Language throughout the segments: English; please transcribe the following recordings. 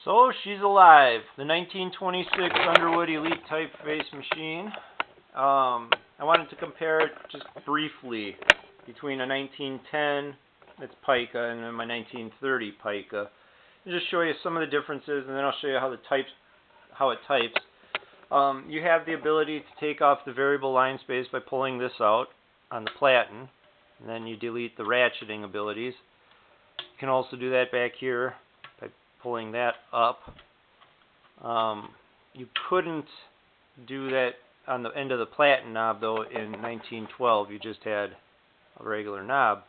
So she's alive, the 1926 Underwood Elite Typeface machine. I wanted to compare it just briefly between a 1910, that's pica, and then my 1930 pica. And just show you some of the differences, and then I'll show you how it types. You have the ability to take off the variable line space by pulling this out on the platen, and then you delete the ratcheting abilities. You can also do that back here by pulling that up. You couldn't do that on the end of the platen knob though in 1912. You just had a regular knob.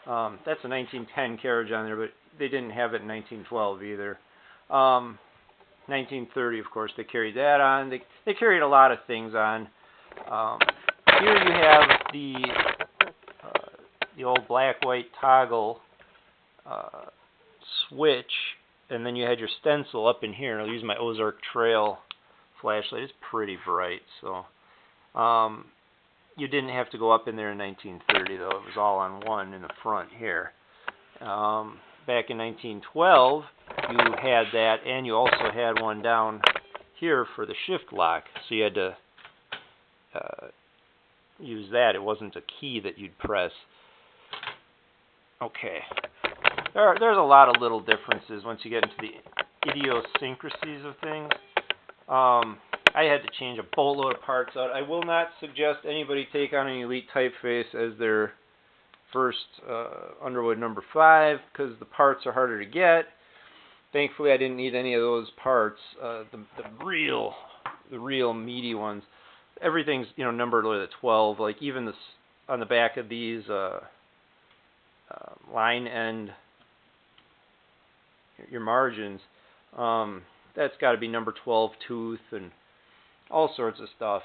That's a 1910 carriage on there, but they didn't have it in 1912 either. 1930, of course, they carried that on. They carried a lot of things on. Here you have the old black-white toggle switch, and then you had your stencil up in here. I'll use my Ozark Trail flashlight. It's pretty bright, so you didn't have to go up in there in 1930, though. It was all on one in the front here. Back in 1912, you had that, and you also had one down here for the shift lock, so you had to use that. It wasn't a key that you'd press. Okay. There's a lot of little differences once you get into the idiosyncrasies of things. I had to change a boatload of parts out. I will not suggest anybody take on an Elite Typeface as their first Underwood No.5 because the parts are harder to get. Thankfully, I didn't need any of those parts. The real meaty ones. Everything's numbered to 12. Like even this on the back of these line end, your margins. That's got to be number 12 tooth and all sorts of stuff.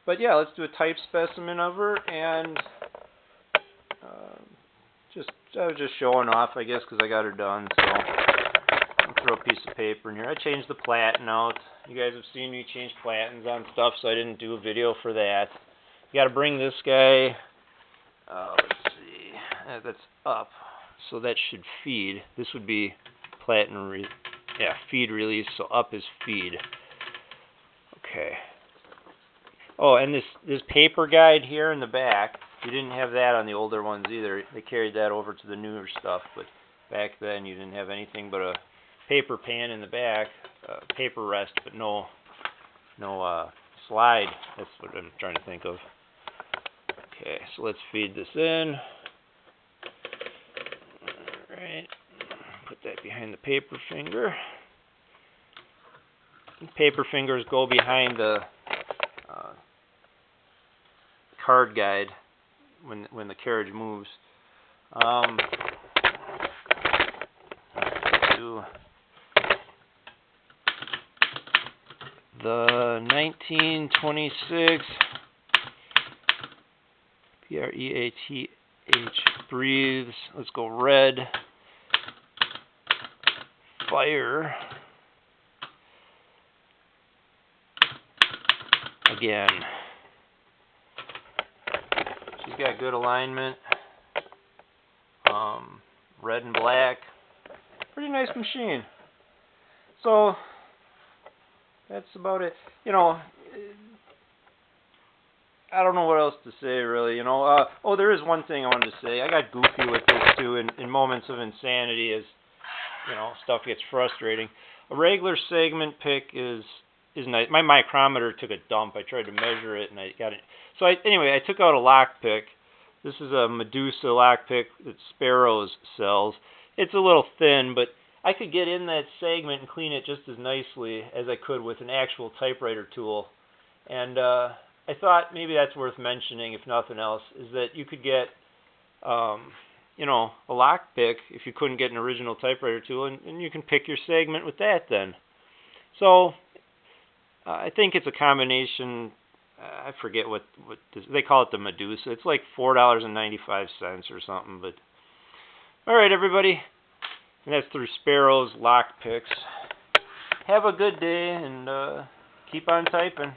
But yeah, let's do a type specimen of her, and I was just showing off, I guess, because I got her done. So I'll throw a piece of paper in here. I changed the platen out. You guys have seen me change platens on stuff, so I didn't do a video for that. You got to bring this guy. Let's see, that's up, so that should feed. This would be platen, feed release. So up is feed. Okay. Oh, and this paper guide here in the back, you didn't have that on the older ones either. They carried that over to the newer stuff, but back then you didn't have anything but a paper pan in the back, paper rest, but no slide. That's what I'm trying to think of. Okay, so let's feed this in. Alright, put that behind the paper finger. Paper fingers go behind the card guide when the carriage moves. Do the 1926 Preath breathes. Let's go red. Fire. Again. She's got good alignment. Red and black. Pretty nice machine. So that's about it. I don't know what else to say really. Oh, there is one thing I wanted to say. I got goofy with this too in moments of insanity as stuff gets frustrating. A regular segment pick is nice. My micrometer took a dump. I tried to measure it and I got it. So anyway, I took out a lock pick. This is a Medusa lock pick that Sparrows sells. It's a little thin, but I could get in that segment and clean it just as nicely as I could with an actual typewriter tool. And I thought maybe that's worth mentioning, if nothing else, is that you could get a lock pick if you couldn't get an original typewriter tool, and you can pick your segment with that then. So I think it's a combination. I forget what they call it, the Medusa. It's like $4.95 or something. But all right, everybody, and that's through Sparrow's lock picks. Have a good day and keep on typing.